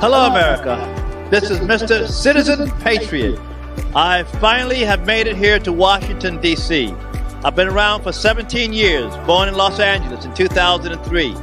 Hello, America. This is Mr. Citizen Patriot. I finally have made it here to Washington, D.C. I've been around for 17 years, born in Los Angeles in 2003.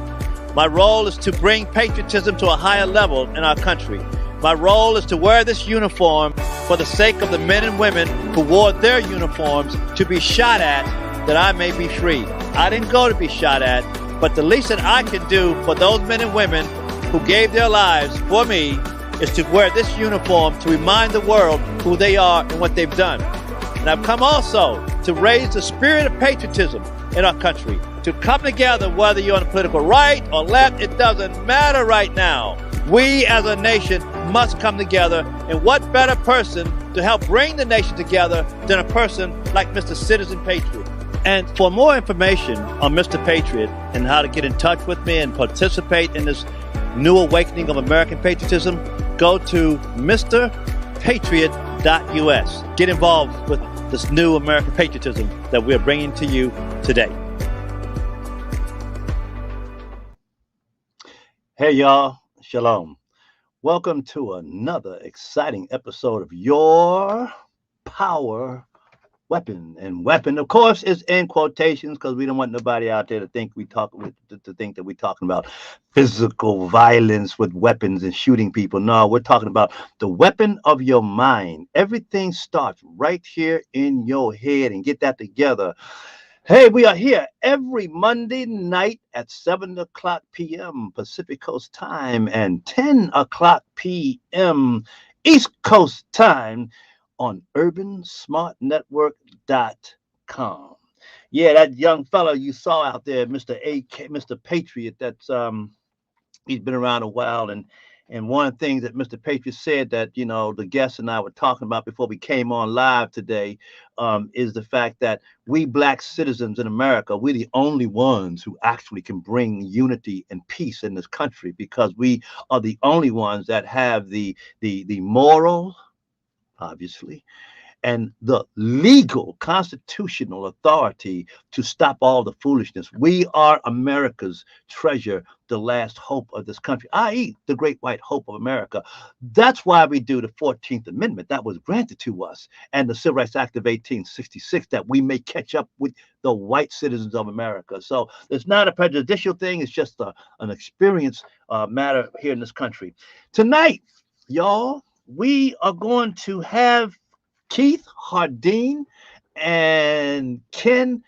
My role is to bring patriotism to a higher level in our country. My role is to wear this uniform for the sake of the men and women who wore their uniforms to be shot at, that I may be free. I didn't go to be shot at, but the least that I can do for those men and women who gave their lives for me is to wear this uniform to remind the world who they are and what they've done. And I've come also to raise the spirit of patriotism in our country, to come together, whether you're on the political right or left, it doesn't matter right now. We as a nation must come together, and what better person to help bring the nation together than a person like Mr. Citizen Patriot. And for more information on Mr. Patriot and how to get in touch with me and participate in this new awakening of American patriotism, go to mrpatriot.us. Get involved with this new American patriotism that we're bringing to you today. Hey, y'all. Shalom. Welcome to another exciting episode of Your Power Weapon. And weapon, of course, is in quotations because we don't want nobody out there to think that we're talking about physical violence with weapons and shooting people. No, we're talking about the weapon of your mind. Everything starts right here in your head, and get that together. Hey, we are here every Monday night at 7 o'clock p.m. Pacific Coast time and 10 o'clock p.m. East Coast time on urbansmartnetwork.com. Yeah, that young fellow you saw out there, Mr. Patriot, that's he's been around a while, and one of the things that Mr. Patriot said that, you know, the guests and I were talking about before we came on live today is the fact that we black citizens in America, we're the only ones who actually can bring unity and peace in this country, because we are the only ones that have the moral, obviously, and the legal constitutional authority to stop all the foolishness. We are America's treasure, the last hope of this country, i.e. the great white hope of America. That's why we do the 14th Amendment that was granted to us, and the Civil Rights Act of 1866, that we may catch up with the white citizens of America. So it's not a prejudicial thing. It's just an experience matter here in this country. Tonight, y'all, we are going to have Keith Hardeen and Ken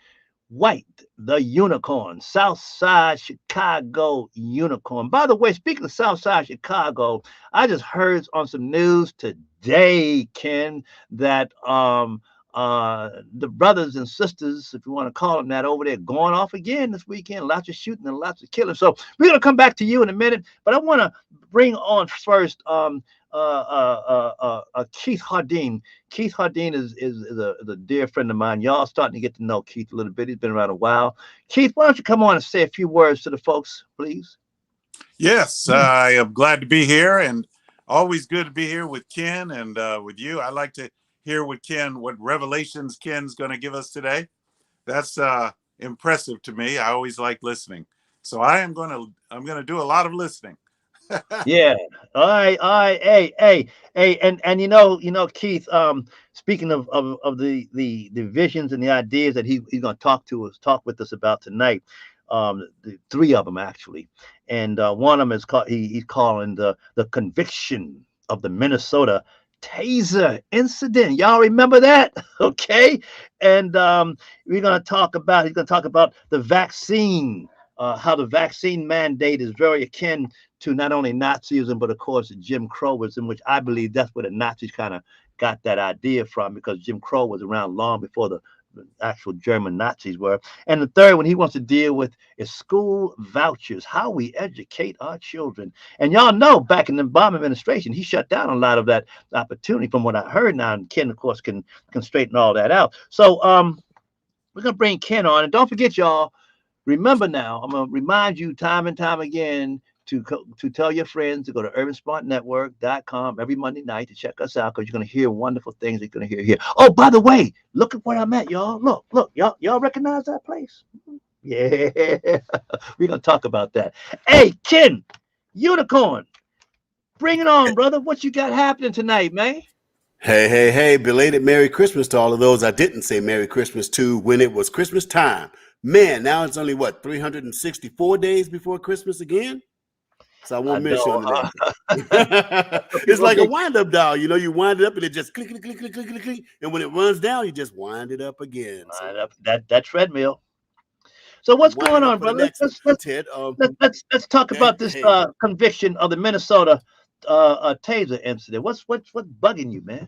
White, the unicorn, Southside Chicago unicorn. By the way, speaking of Southside Chicago, I just heard on some news today, Ken, that the brothers and sisters, if you want to call them that, over there going off again this weekend. Lots of shooting and lots of killing. So we're going to come back to you in a minute, but I want to bring on first Keith Hardeen. Keith Hardeen is a dear friend of mine. Y'all starting to get to know Keith a little bit. He's been around a while. Keith, why don't you come on and say a few words to the folks, please? Yes, I am glad to be here, and always good to be here with Ken and with you. I like to hear what revelations Ken's going to give us today. That's impressive to me. I always like listening, so I'm going to do a lot of listening. Yeah. All right. Hey, and you know, Keith, speaking of the visions and the ideas that he's going to talk with us about tonight, the three of them actually, and one of them is called, he's calling the conviction of the Minnesota Taser incident. Y'all remember that? Okay. And he's going to talk about the vaccine, how the vaccine mandate is very akin to not only Nazism, but of course Jim Crowism, which I believe that's where the Nazis kind of got that idea from, because Jim Crow was around long before the actual German Nazis were. And the third one he wants to deal with is school vouchers, how we educate our children. And y'all know back in the Obama administration, he shut down a lot of that opportunity from what I heard now. And Ken, of course, can straighten all that out. So we're going to bring Ken on. And don't forget, y'all, remember now, I'm going to remind you time and time again to tell your friends to go to urbansmartnetwork.com every Monday night to check us out, because you're going to hear wonderful things you're going to hear here. Oh, by the way, look at where I'm at, y'all. Look, y'all recognize that place? Yeah, we're going to talk about that. Hey, Ken, Unicorn, Bring it on, brother. What you got happening tonight, man? Hey, hey, hey, belated Merry Christmas to all of those I didn't say Merry Christmas to when it was Christmas time. Man, now it's only, 364 days before Christmas again? So I I won't miss you know. on the next day. It's like a wind-up dial. You know, you wind it up and it just click, click, click, click, click, click, click. And when it runs down, you just wind it up again. So That treadmill. So you what's wind going it up on, for the brother? next one. Ted, Let's talk about this hey, conviction of the Minnesota Taser incident. What's bugging you, man?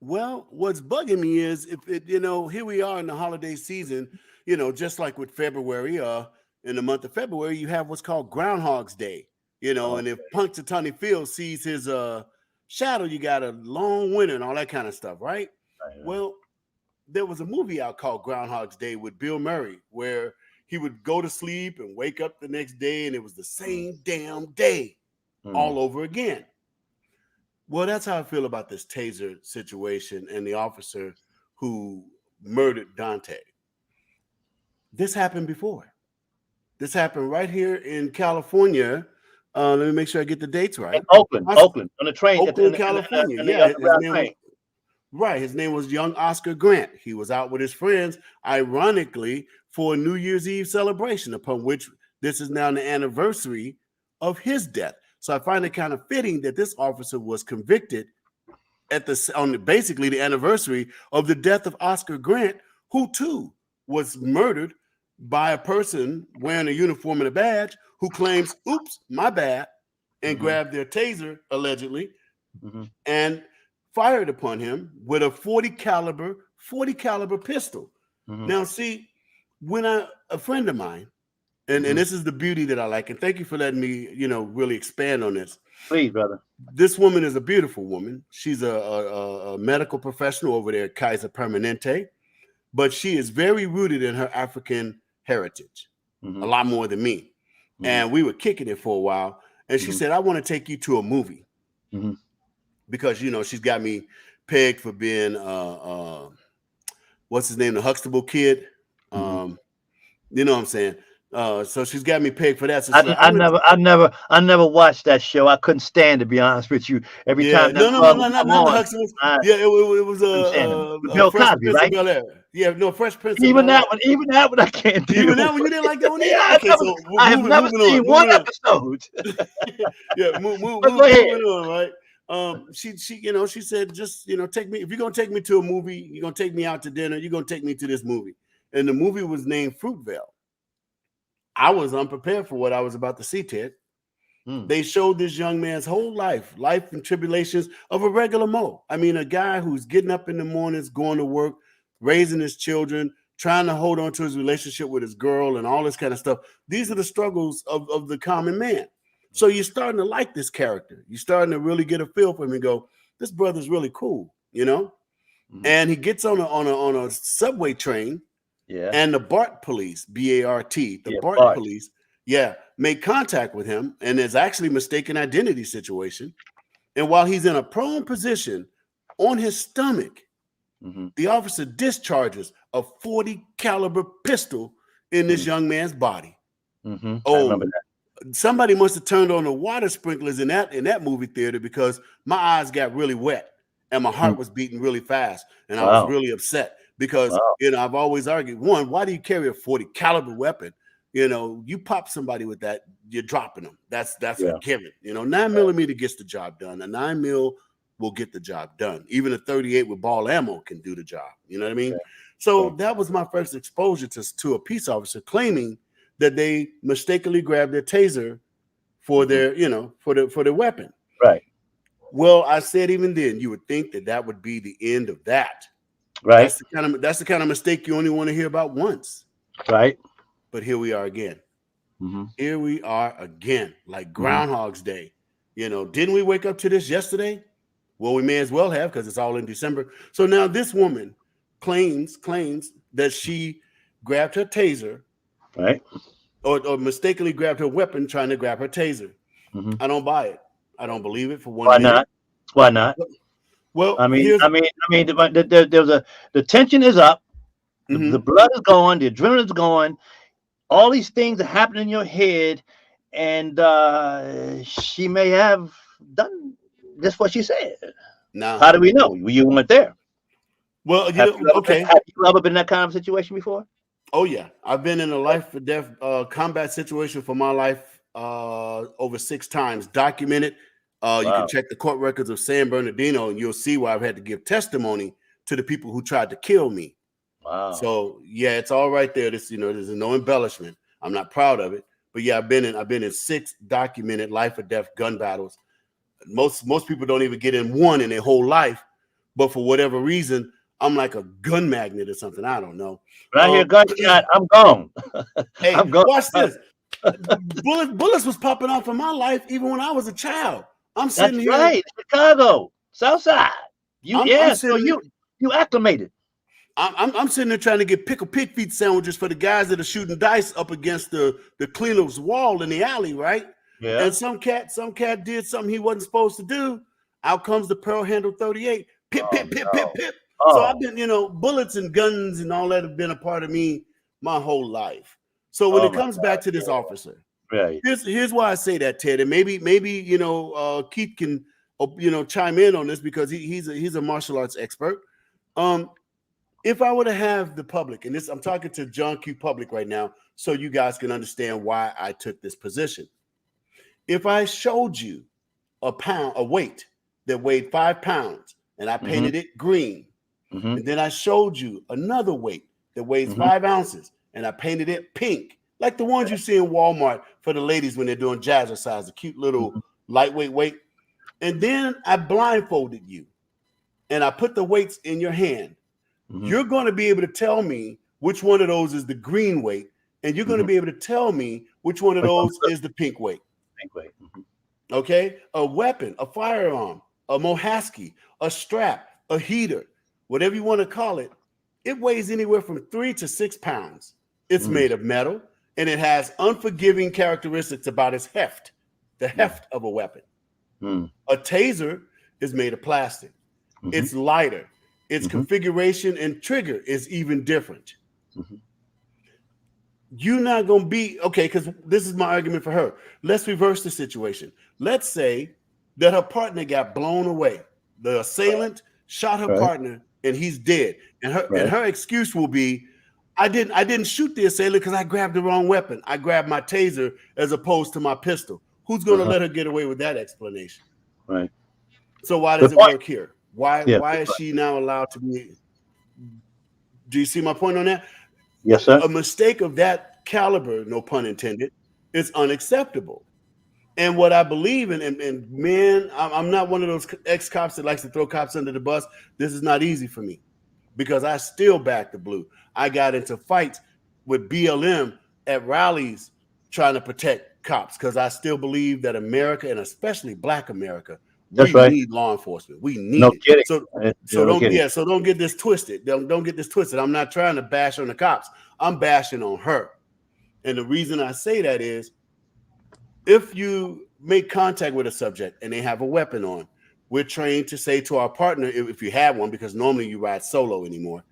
well, what's bugging me is if it, here we are in the holiday season, just like with February, in the month of February, you have what's called Groundhogs Day, and if Punxsutawney Phil sees his shadow, you got a long winter and all that kind of stuff, right? Right. Well, there was a movie out called Groundhog's Day with Bill Murray where he would go to sleep and wake up the next day and it was the same damn day all over again. Well, that's how I feel about this Taser situation and the officer who murdered Dante. This happened before. This happened right here in California. Let me make sure I get the dates right. Oakland, on the train. Oakland, California. In Yeah, the his name was right. His name was young Oscar Grant. He was out with his friends, ironically, for a New Year's Eve celebration, upon which this is now the anniversary of his death. So I find it kind of fitting that this officer was convicted at basically the anniversary of the death of Oscar Grant, who too was murdered by a person wearing a uniform and a badge who claims, "Oops, my bad," and grabbed their taser allegedly and fired upon him with a 40 caliber pistol. Now, see, when a friend of mine, and this is the beauty that I like, and thank you for letting me, really expand on this. Please, brother. This woman is a beautiful woman. She's a medical professional over there at Kaiser Permanente, but she is very rooted in her African heritage, a lot more than me. And we were kicking it for a while, and she said, "I want to take you to a movie," because she's got me pegged for being what's his name, the Huxtable kid. You know what I'm saying? So she's got me pegged for that. So I never watched that show. I couldn't stand, to be honest with you. Every time that not the Huxtables. It was Bill Fresh Cosby, Prince right? of Bel-Air. Yeah, no, Fresh Prince of Even Bel-Air. that one, I can't do. Even that one, you didn't like that one either? Yeah, Okay, so I have never seen one episode. Yeah, moving on, right? She said, just take me, if you're gonna take me to a movie, you're gonna take me out to dinner, you're gonna take me to this movie. And the movie was named Fruitvale. I was unprepared for what I was about to see, Ted. They showed this young man's whole life and tribulations of a regular Mo. I mean, a guy who's getting up in the mornings, going to work, raising his children, trying to hold on to his relationship with his girl and all this kind of stuff. These are the struggles of the common man. So you're starting to like this character. You're starting to really get a feel for him and go, this brother's really cool, And he gets on a subway train. Yeah. And the BART police, B-A-R-T, BART police, make contact with him, and there's actually mistaken identity situation. And while he's in a prone position on his stomach, the officer discharges a 40 caliber pistol in this young man's body. I remember that. Somebody must have turned on the water sprinklers in that movie theater, because my eyes got really wet and my heart was beating really fast, and I was really upset. Because, I've always argued, one, why do you carry a 40 caliber weapon? You pop somebody with that, you're dropping them. That's a given. 9mm gets the job done. A 9mm will get the job done. Even a 38 with ball ammo can do the job. You know what I mean? So that was my first exposure to a peace officer claiming that they mistakenly grabbed their taser for their, for their weapon. Right. Well, I said even then, you would think that would be the end of that. Right. That's the kind of mistake you only want to hear about once. Right. But here we are again. Here we are again, like Groundhog's Day. Didn't we wake up to this yesterday? Well, we may as well have, because it's all in December. So now this woman claims that she grabbed her taser, right, or mistakenly grabbed her weapon trying to grab her taser. I don't buy it. I don't believe it for one Why minute. not? Why not? Well, I mean, the tension is up, the blood is going, the adrenaline is going, all these things are happening in your head, and she may have done just what she said. Now, How do we know? You weren't there. well, okay. Have you ever been in that kind of situation before? Oh yeah, I've been in a life or death combat situation for my life over 6 times, documented. You can Wow. check the court records of San Bernardino, and you'll see where I've had to give testimony to the people who tried to kill me. Wow. So yeah, it's all right there. This, there's no embellishment. I'm not proud of it, but yeah, I've been in 6 documented life or death gun battles. Most people don't even get in one in their whole life, but for whatever reason, I'm like a gun magnet or something. I don't know. When I hear gunshot, I'm gone. Hey, I'm gone. watch this. Bullets was popping off in my life even when I was a child. I'm That's sitting here. right, Chicago, South Side. I'm So you acclimated. I'm sitting there trying to get pickle pig feet sandwiches for the guys that are shooting dice up against the cleaner's wall in the alley, right? Yeah. And some cat did something he wasn't supposed to do. Out comes the Pearl Handle 38. Pip, pip, pip, pip, pip. So I've been, bullets and guns and all that have been a part of me my whole life. So when it comes back to this officer, right. Here's why I say that, Ted, and maybe Keith can chime in on this because he's a martial arts expert. If I were to have the public, and this I'm talking to John Q. Public right now, so you guys can understand why I took this position. If I showed you a weight that weighed 5 pounds and I painted it green, and then I showed you another weight that weighs 5 ounces and I painted it pink, like the ones you see in Walmart for the ladies when they're doing jazzercise, the cute little lightweight weight. And then I blindfolded you and I put the weights in your hand. You're going to be able to tell me which one of those is the green weight, and you're going to be able to tell me which one of those is the pink weight. Pink weight. Okay? A weapon, a firearm, a Mohaski, a strap, a heater, whatever you want to call it, it weighs anywhere from 3 to 6 pounds. It's made of metal, and it has unforgiving characteristics about its heft, the heft of a weapon. A taser is made of plastic. It's lighter. Its configuration and trigger is even different. You're not going to be, okay, because this is my argument for her. Let's reverse the situation. Let's say that her partner got blown away. The assailant shot her partner and he's dead. And her excuse will be, I didn't shoot the assailant because I grabbed the wrong weapon. I grabbed my taser as opposed to my pistol. Who's going to let her get away with that explanation? Right. So why does it work here? Why is she now allowed to be? Do you see my point on that? Yes, sir. A mistake of that caliber, no pun intended, is unacceptable. And what I believe in, and man, I'm not one of those ex-cops that likes to throw cops under the bus. This is not easy for me because I still back the blue. I got into fights with BLM at rallies trying to protect cops because I still believe that America, and especially Black America, we need law enforcement. We need it. Kidding. So don't get this twisted. Don't get this twisted. I'm not trying to bash on the cops. I'm bashing on her. And the reason I say that is if you make contact with a subject and they have a weapon on, we're trained to say to our partner, if you have one, because normally you ride solo anymore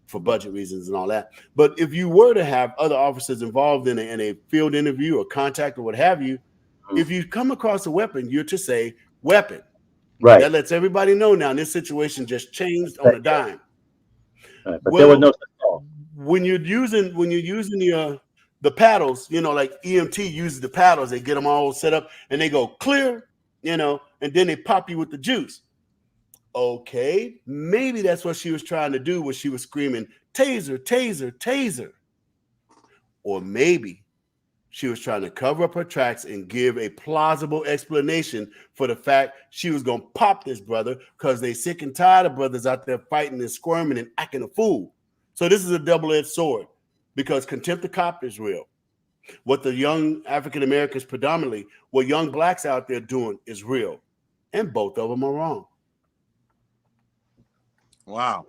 for budget reasons and all that. But if you were to have other officers involved in a field interview or contact or what have you, if you come across a weapon, you're to say weapon. Right. That lets everybody know now this situation just changed on a dime. Right. But there was no when you're using the paddles, like EMT uses the paddles, they get them all set up and they go clear, and then they pop you with the juice. Okay, maybe that's what she was trying to do when she was screaming, taser, taser, taser. Or maybe she was trying to cover up her tracks and give a plausible explanation for the fact she was going to pop this brother because they sick and tired of brothers out there fighting and squirming and acting a fool. So this is a double-edged sword because contempt of cop is real. What the young African Americans predominantly, what young Blacks out there doing is real. And both of them are wrong. Wow.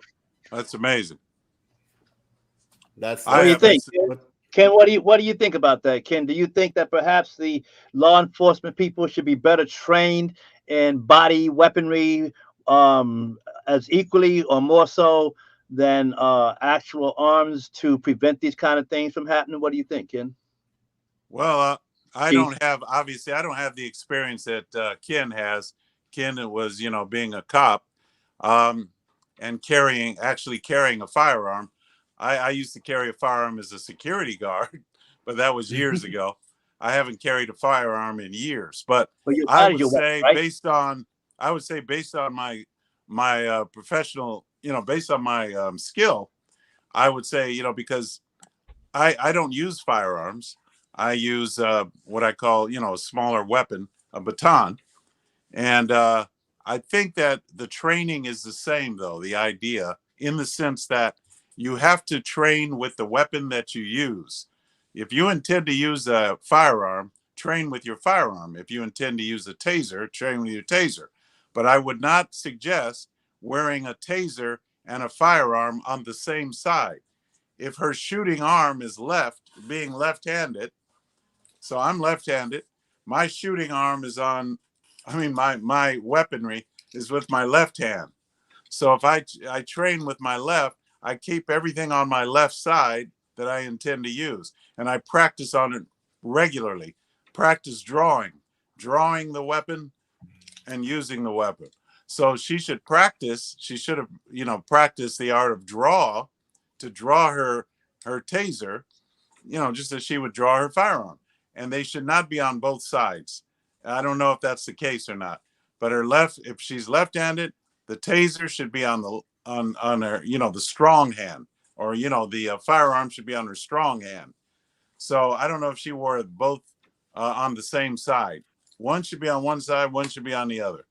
That's amazing. What do you think? Ken, what do you think about that? Ken, do you think that perhaps the law enforcement people should be better trained in body weaponry as equally or more so than actual arms to prevent these kind of things from happening? What do you think, Ken? Well, I Keith? don't have, obviously, I don't have the experience that Ken has. Ken was, being a cop, um, and actually carrying a firearm. I used to carry a firearm as a security guard, but that was years ago. I haven't carried a firearm in years, but Well, your I body's would your weapon, say right? based on my professional, based on my skill, I would say, because I don't use firearms. I use what I call, a smaller weapon, a baton. And I think that the training is the same, though, the idea, in the sense that you have to train with the weapon that you use. If you intend to use a firearm, train with your firearm. If you intend to use a taser, train with your taser. But I would not suggest wearing a taser and a firearm on the same side. If her shooting arm is being left-handed, so I'm left-handed, my shooting arm is my weaponry is with my left hand. So if I train with my left, I keep everything on my left side that I intend to use. And I practice on it regularly. Practice drawing the weapon and using the weapon. So she should have, practiced the art of to draw her taser, just as she would draw her firearm. And they should not be on both sides. I don't know if that's the case or not, but if she's left-handed, the taser should be on her, the strong hand, or, the firearm should be on her strong hand. So I don't know if she wore both on the same side. One should be on one side, one should be on the other.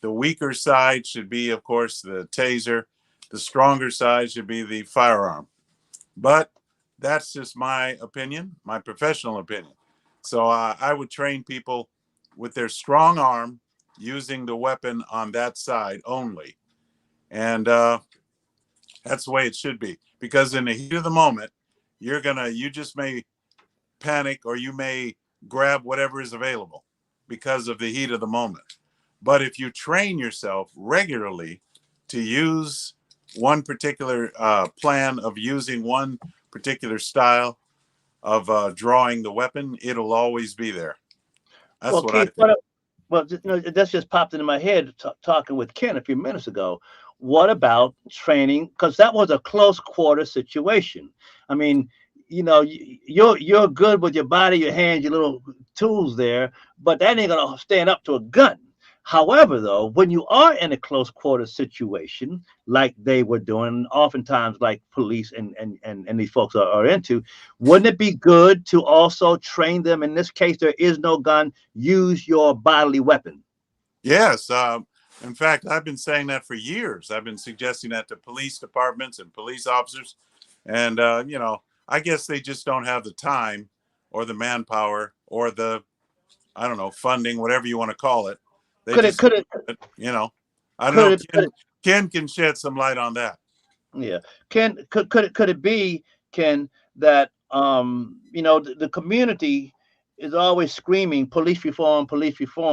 The weaker side should be, of course, the taser. The stronger side should be the firearm. But that's just my opinion, my professional opinion. So I would train people with their strong arm using the weapon on that side only. And that's the way it should be. Because in the heat of the moment, you just may panic, or you may grab whatever is available because of the heat of the moment. But if you train yourself regularly to use one particular plan of using one particular style of drawing the weapon, it'll always be there. That's Well, what I Keith, think. that's just popped into my head talking with Ken a few minutes ago. What about training? Because that was a close quarter situation. I mean, you're good with your body, your hands, your little tools there, but that ain't gonna stand up to a gun. However, though, when you are in a close quarter situation like they were doing, oftentimes like police and these folks are into, wouldn't it be good to also train them? In this case, there is no gun. Use your bodily weapon. Yes. In fact, I've been saying that for years. I've been suggesting that to police departments and police officers. And, I guess they just don't have the time or the manpower or the, I don't know, funding, whatever you want to call it. They Could it? just, Could it? I don't Could know. it? Could it Ken can shed some light on that. Yeah. Could it be, Ken, that the community is always screaming police reform,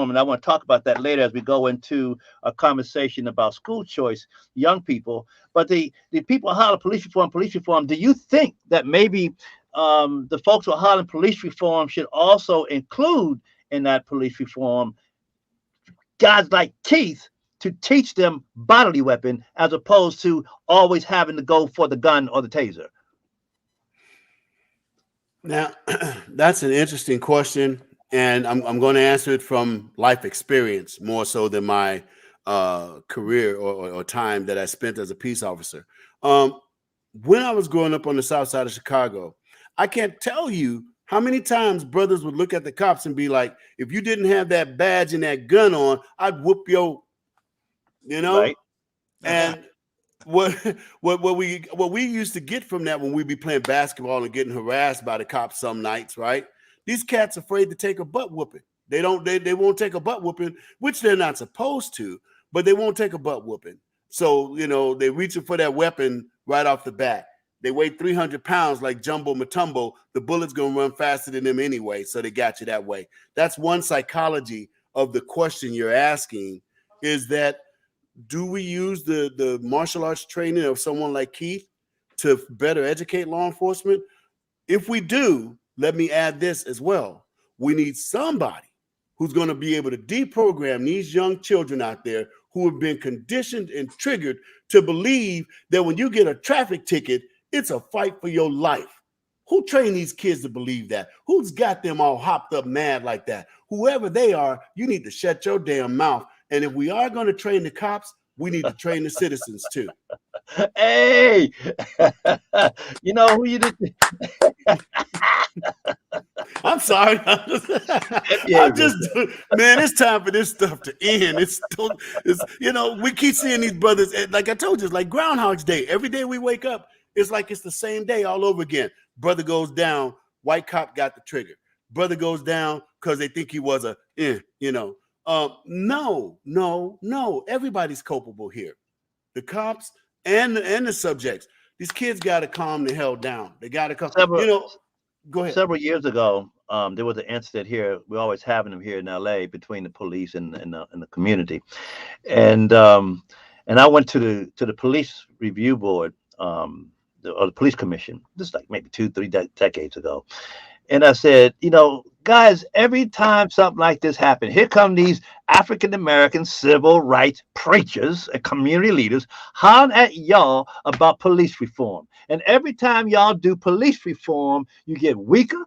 and I want to talk about that later as we go into a conversation about school choice, young people. But the people holler police reform, police reform. Do you think that maybe the folks who are hollering police reform should also include in that police reform guys like Keith to teach them bodily weapon as opposed to always having to go for the gun or the taser? Now, that's an interesting question, and I'm going to answer it from life experience more so than my career or time that I spent as a peace officer. When I was growing up on the south side of Chicago, I can't tell you how many times brothers would look at the cops and be like, if you didn't have that badge and that gun on, I'd whoop your, Right. And what we used to get from that when we'd be playing basketball and getting harassed by the cops some nights, right? These cats afraid to take a butt whooping. They won't take a butt whooping, which they're not supposed to, but they won't take a butt whooping. So, they're reaching for that weapon right off the bat. They weigh 300 pounds like Jumbo Matumbo. The bullet's going to run faster than them anyway, so they got you that way. That's one psychology of the question you're asking, is that do we use the martial arts training of someone like Keith to better educate law enforcement? If we do, let me add this as well. We need somebody who's going to be able to deprogram these young children out there who have been conditioned and triggered to believe that when you get a traffic ticket, it's a fight for your life. Who trained these kids to believe that? Who's got them all hopped up mad like that? Whoever they are, you need to shut your damn mouth. And if we are going to train the cops, we need to train the citizens too. Hey, you know who you did? I'm sorry. Yeah, I'm just, man, it's time for this stuff to end. It's you know, we keep seeing these brothers, like I told you, it's like Groundhogs Day. Every day we wake up, it's like it's the same day all over again. Brother goes down, white cop got the trigger. Brother goes down because they think he was you know. No. Everybody's culpable here. The cops and the subjects. These kids got to calm the hell down. They got to come. You know, go ahead. Several years ago, there was an incident here. We're always having them here in LA between the police and the community, and I went to the police review board, or the police commission. This is like maybe 2-3 decades ago. And I said, you know, guys, every time something like this happens, here come these African-American civil rights preachers and community leaders hollering at y'all about police reform. And every time y'all do police reform, you get weaker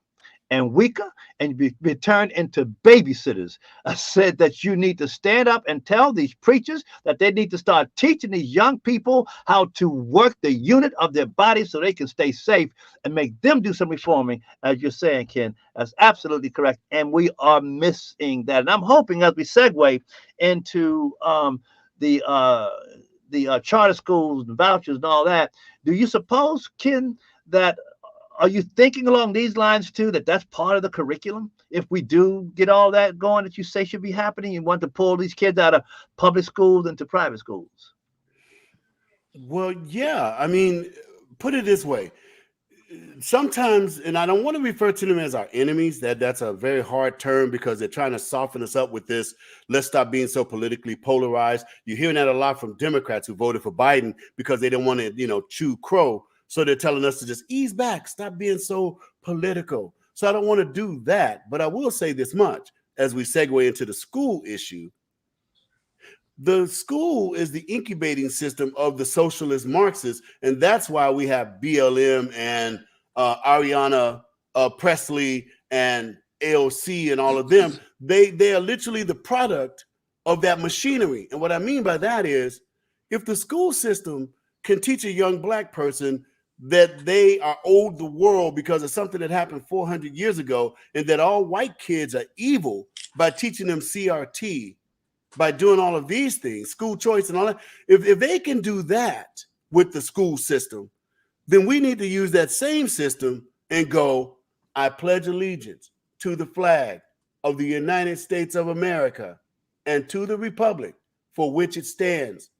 and weaker and be turned into babysitters. I said that you need to stand up and tell these preachers that they need to start teaching these young people how to work the unit of their bodies so they can stay safe and make them do some reforming, as you're saying, Ken. That's absolutely correct. And we are missing that. And I'm hoping as we segue into the charter schools and vouchers and all that, do you suppose, Ken, that are you thinking along these lines too, that that's part of the curriculum? If we do get all that going that you say should be happening, you want to pull these kids out of public schools into private schools? Well, yeah. I mean, put it this way. Sometimes, and I don't want to refer to them as our enemies, that's a very hard term because they're trying to soften us up with this. Let's stop being so politically polarized. You're hearing that a lot from Democrats who voted for Biden because they didn't want to, chew crow. So they're telling us to just ease back, stop being so political. So I don't want to do that. But I will say this much as we segue into the school issue. The school is the incubating system of the socialist Marxists. And that's why we have BLM and Ariana Presley and AOC and all of them. They are literally the product of that machinery. And what I mean by that is if the school system can teach a young Black person that they are owed the world because of something that happened 400 years ago, and that all white kids are evil by teaching them CRT, by doing all of these things, school choice and all that. If they can do that with the school system, then we need to use that same system and go, I pledge allegiance to the flag of the United States of America and to the republic for which it stands,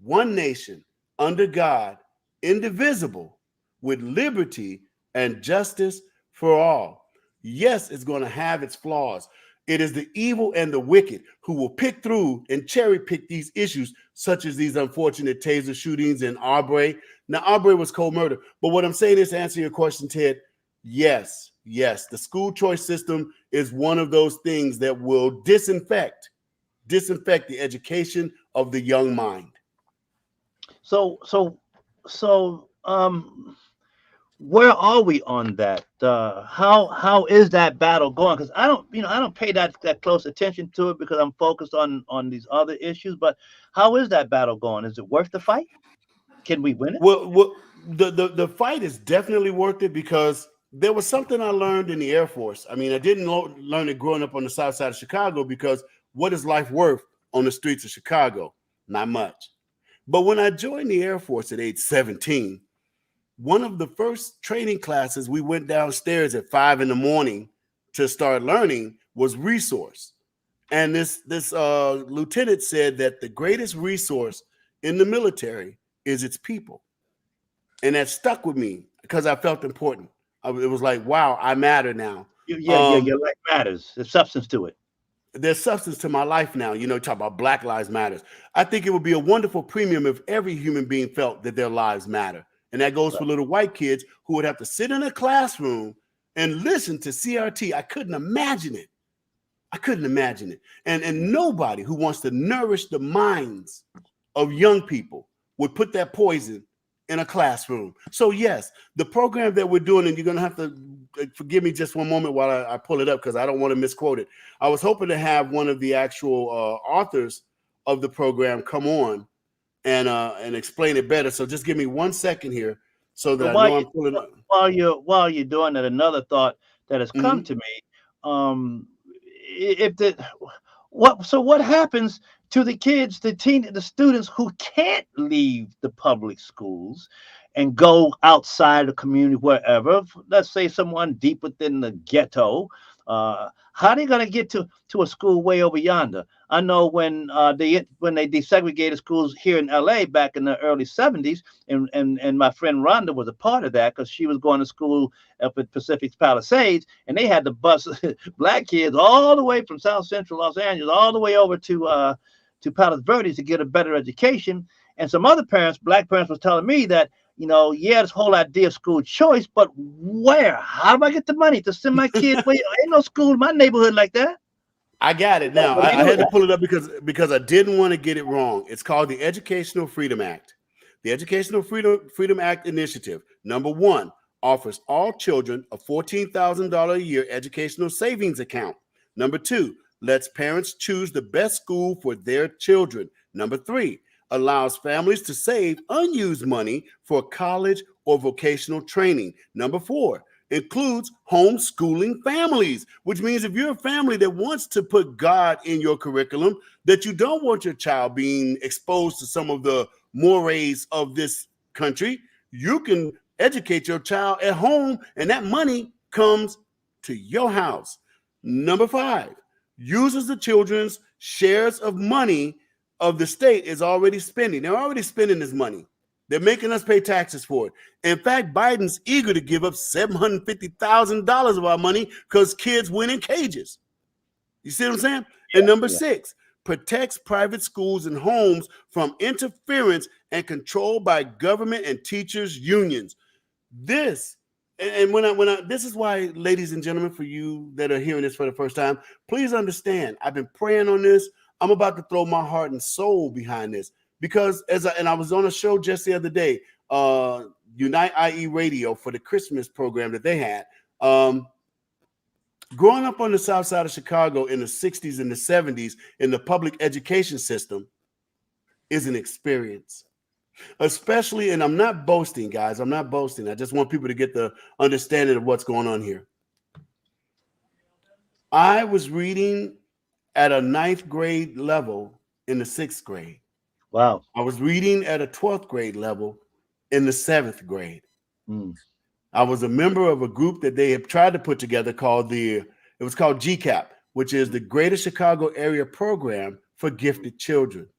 one nation, under God, indivisible, with liberty and justice for all. Yes, it's going to have its flaws. It is the evil and the wicked who will pick through and cherry pick these issues, such as these unfortunate Taser shootings in Arbery. Now, Arbery was cold murder. But what I'm saying is, to answer your question, Ted, yes, the school choice system is one of those things that will disinfect the education of the young mind. So, where are we on that? How is that battle going? Because I don't pay that close attention to it because I'm focused on these other issues. But how is that battle going? Is it worth the fight? Can we win it? Well, the fight is definitely worth it because there was something I learned in the Air Force. I mean, I didn't learn it growing up on the south side of Chicago because what is life worth on the streets of Chicago? Not much. But when I joined the Air Force at age 17, one of the first training classes we went downstairs at 5 a.m. to start learning was resource. And this lieutenant said that the greatest resource in the military is its people. And that stuck with me because I felt important. It was like, wow, I matter now. Yeah, your life matters. There's substance to it. There's substance to my life now. Talk about Black Lives Matters. I think it would be a wonderful premium if every human being felt that their lives matter. And that goes for little white kids who would have to sit in a classroom and listen to CRT. I couldn't imagine it. I couldn't imagine it. And nobody who wants to nourish the minds of young people would put that poison in a classroom. So yes, the program that we're doing, and you're going to have to forgive me just one moment while I pull it up because I don't want to misquote it. I was hoping to have one of the actual authors of the program come on and explain it better. So just give me 1 second here so that I know I'm pulling up. While you're doing that, another thought that has come to me. What happens to the kids, the students who can't leave the public schools and go outside the community, wherever? Let's say someone deep within the ghetto. How are they going to get to a school way over yonder? I know when they desegregated schools here in LA back in the early 70s, and my friend Rhonda was a part of that because she was going to school up at Pacific Palisades, and they had to bus black kids all the way from South Central Los Angeles all the way over to Palos Verdes to get a better education. And some other parents, black parents, was telling me that, this whole idea of school choice, but where? How do I get the money to send my kids? Well, ain't no school in my neighborhood like that. I got it now. I had to pull it up because I didn't want to get it wrong. It's called the Educational Freedom Act. The Educational Freedom Act initiative, number 1, offers all children a $14,000 a year educational savings account. Number 2, lets parents choose the best school for their children. Number 3, allows families to save unused money for college or vocational training. Number 4, includes homeschooling families, which means if you're a family that wants to put God in your curriculum, that you don't want your child being exposed to some of the mores of this country, you can educate your child at home, and that money comes to your house. Number 5, uses the children's shares of money of the state is already spending. They're already spending this money. They're making us pay taxes for it. In fact, Biden's eager to give up $750,000 of our money because kids went in cages. You see what I'm saying? And number 6, protects private schools and homes from interference and control by government and teachers' unions. This, and this is why, ladies and gentlemen, for you that are hearing this for the first time, please understand, I've been praying on this. I'm about to throw my heart and soul behind this because I was on a show just the other day, Unite IE Radio, for the Christmas program that they had. Growing up on the south side of Chicago in the 60s and the 70s in the public education system is an experience. Especially, and I'm not boasting, guys. I'm not boasting. I just want people to get the understanding of what's going on here. I was reading at a 9th grade level in the 6th grade. Wow. I was reading at a 12th grade level in the 7th grade. I was a member of a group that they have tried to put together called it was called GCAP, which is the Greater Chicago Area Program for Gifted Children.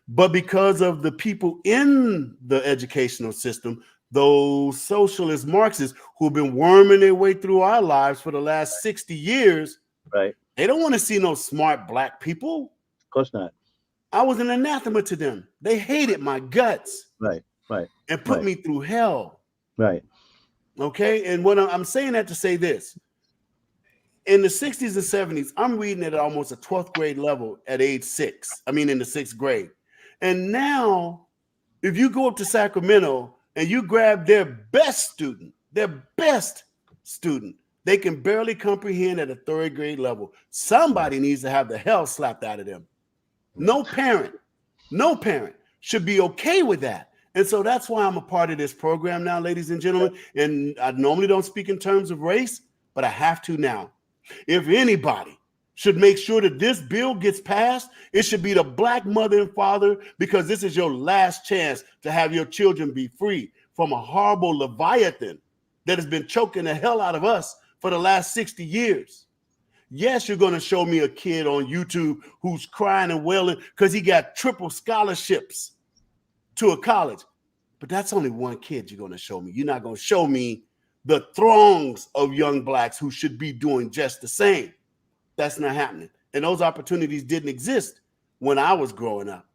But because of the people in the educational system, those socialist Marxists who've been worming their way through our lives for the last 60 years, right? They don't want to see no smart black people. Of course not. I was an anathema to them. They hated my guts. Right. And put me through hell. Right. Okay. And when I'm saying that to say this, in the 60s and 70s, I'm reading at almost a 12th grade level at age 6. I mean, in the 6th grade. And now, if you go up to Sacramento and you grab their best student, they can barely comprehend at a 3rd grade level. Somebody needs to have the hell slapped out of them. No parent should be okay with that. And so that's why I'm a part of this program now, ladies and gentlemen. And I normally don't speak in terms of race, but I have to now. If anybody should make sure that this bill gets passed, it should be the black mother and father, because this is your last chance to have your children be free from a horrible leviathan that has been choking the hell out of us for the last 60 years. Yes, you're going to show me a kid on YouTube who's crying and wailing because he got triple scholarships to a college. But that's only one kid you're going to show me. You're not going to show me the throngs of young blacks who should be doing just the same. That's not happening. And those opportunities didn't exist when I was growing up.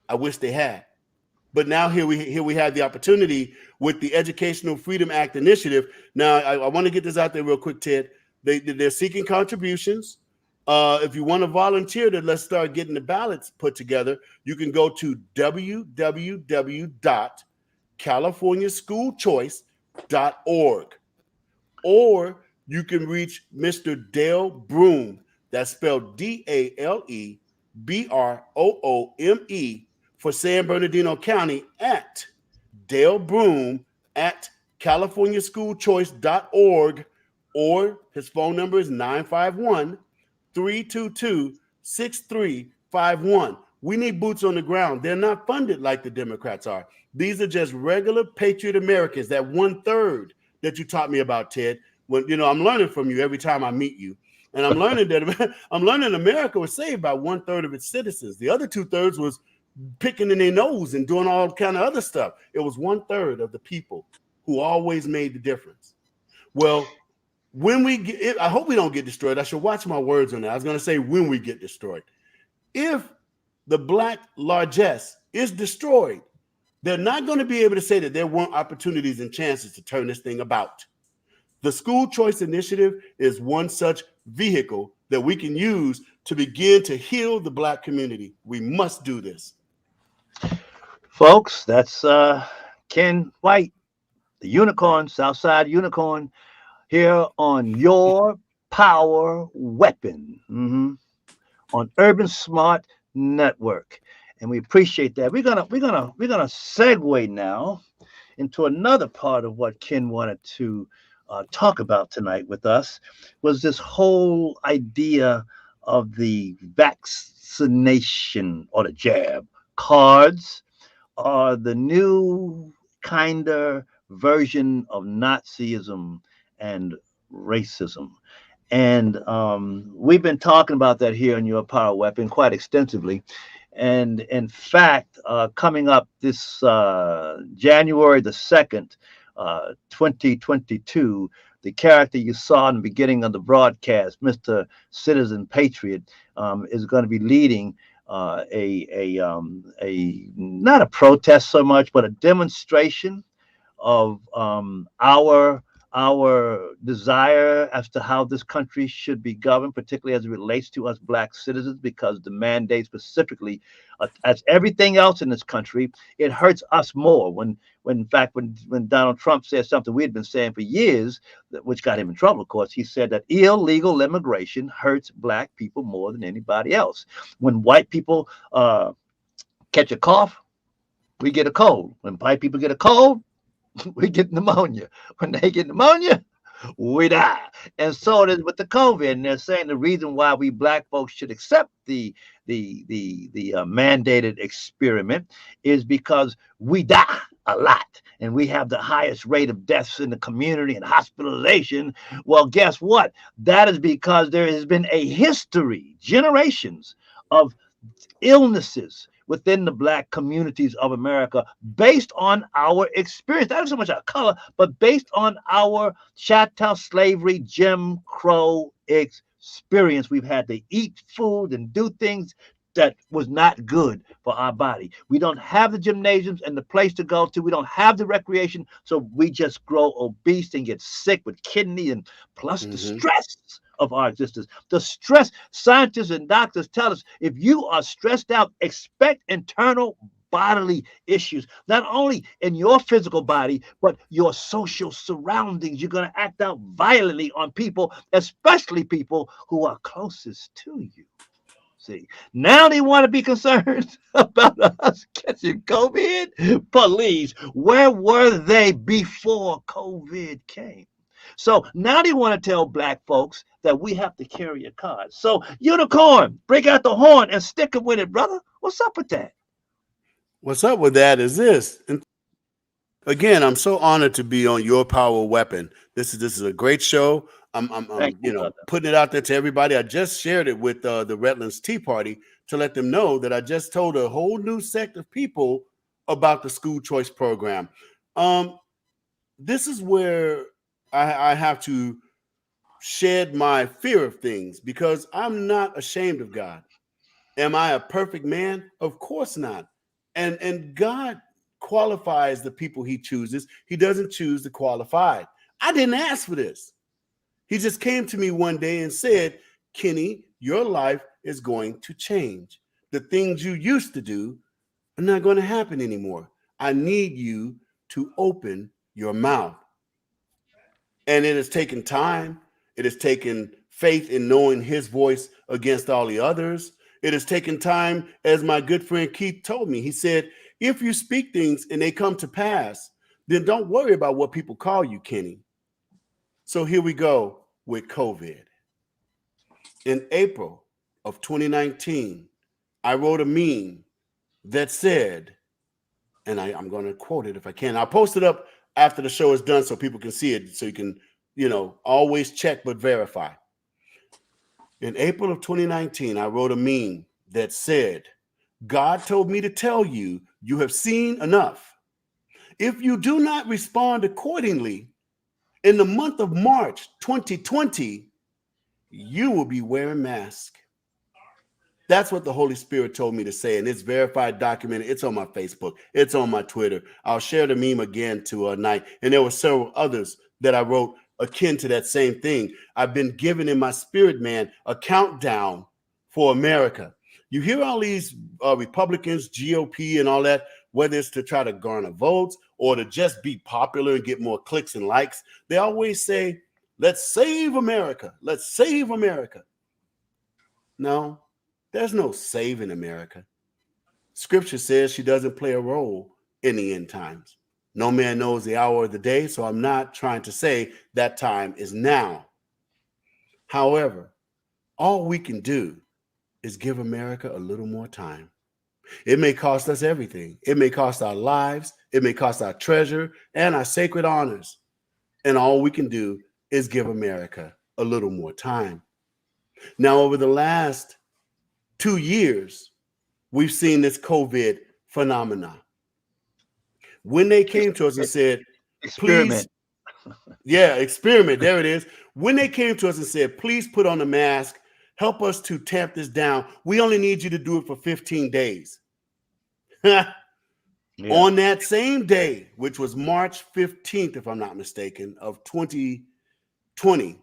I wish they had. But now here we have the opportunity with the Educational Freedom Act initiative. Now I want to get this out there real quick, Ted. They're seeking contributions. If you want to volunteer to let's start getting the ballots put together, you can go to www.californiaschoolchoice.org, or you can reach Mr. Dale Broome. That's spelled DaleBroome for San Bernardino County at Dale Broome at californiaschoolchoice.org, or his phone number is 951-322-6351. We need boots on the ground. They're not funded like the Democrats are. These are just regular patriot Americans, that 1/3 that you taught me about, Ted. When I'm learning from you every time I meet you. And I'm learning that America was saved by 1/3 of its citizens. The other 2/3 was picking in their nose and doing all kind of other stuff. It was 1/3 of the people who always made the difference. Well, when we get, I hope we don't get destroyed. I should watch my words on that. I was going to say when we get destroyed. If the black largesse is destroyed, they're not going to be able to say that there weren't opportunities and chances to turn this thing about. The School Choice Initiative is one such vehicle that we can use to begin to heal the black community. We must do this. Folks, that's Ken White, the unicorn, Southside Unicorn, here on Your Power Weapon, on Urban Smart Network. And we appreciate that. We're gonna segue now into another part of what Ken wanted to talk about tonight with us, was this whole idea of the vaccination or the jab cards are the new kinder version of Nazism and racism. And we've been talking about that here in Your Power Weapon quite extensively. And in fact, coming up this January the 2nd, 2022, the character you saw in the beginning of the broadcast, Mr. Citizen Patriot, is going to be leading a not a protest so much, but a demonstration of our desire as to how this country should be governed, particularly as it relates to us black citizens, because the mandate specifically, as everything else in this country, it hurts us more. When Donald Trump said something we had been saying for years, which got him in trouble, of course, he said that illegal immigration hurts black people more than anybody else. When white people catch a cough, we get a cold. When white people get a cold, we get pneumonia. When they get pneumonia, we die. And so it is with the COVID. And they're saying the reason why we black folks should accept the mandated experiment is because we die a lot. And we have the highest rate of deaths in the community and hospitalization. Well, guess what? That is because there has been a history, generations of illnesses within the black communities of America based on our experience, not so much our color, but based on our chattel slavery, Jim Crow experience. We've had to eat food and do things that was not good for our body. We don't have the gymnasiums and the place to go to. We don't have the recreation. So we just grow obese and get sick with kidney and plus the stress of our existence. The stress, scientists and doctors tell us, if you are stressed out, expect internal bodily issues, not only in your physical body, but your social surroundings. You're going to act out violently on people, especially people who are closest to you. See, now they want to be concerned about us catching COVID. Police, where were they before COVID came? So now they want to tell black folks that we have to carry a card. So Unicorn, break out the horn and stick it with it, brother. What's up with that? What's up with that is this. And again, I'm so honored to be on Your Power Weapon. This is a great show. I'm putting it out there to everybody. I just shared it with the Redlands Tea Party to let them know that I just told a whole new sect of people about the school choice program. This is where I have to shed my fear of things, because I'm not ashamed of God. Am I a perfect man? Of course not. And God qualifies the people he chooses. He doesn't choose the qualified. I didn't ask for this. He just came to me one day and said, Kenny, your life is going to change. The things you used to do are not going to happen anymore. I need you to open your mouth. And it has taken time. It has taken faith in knowing his voice against all the others. It has taken time, as my good friend Keith told me. He said, if you speak things and they come to pass, then don't worry about what people call you, Kenny. So here we go with COVID. In April of 2019, I wrote a meme that said, and I'm going to quote it if I can. I'll post it up after the show is done so people can see it, so you can, always check but verify. In April of 2019, I wrote a meme that said, God told me to tell you, you have seen enough. If you do not respond accordingly, in the month of March 2020, you will be wearing masks. That's what the Holy Spirit told me to say, and it's verified, documented. It's on my Facebook. It's on my Twitter. I'll share the meme again tonight. And there were several others that I wrote akin to that same thing. I've been given in my spirit, man, a countdown for America. You hear all these Republicans, GOP, and all that, whether it's to try to garner votes or to just be popular and get more clicks and likes. They always say, let's save America. Let's save America. No, there's no saving America. Scripture says she doesn't play a role in the end times. No man knows the hour of the day, so I'm not trying to say that time is now. However, all we can do is give America a little more time. It may cost us everything. It may cost our lives. It may cost our treasure and our sacred honors. And all we can do is give America a little more time. Now, over the last 2 years, we've seen this COVID phenomenon. When they came to us and said, experiment. Experiment. There it is. When they came to us and said, please put on a mask, help us to tamp this down. We only need you to do it for 15 days. On that same day, which was March 15th, if I'm not mistaken, of 2020,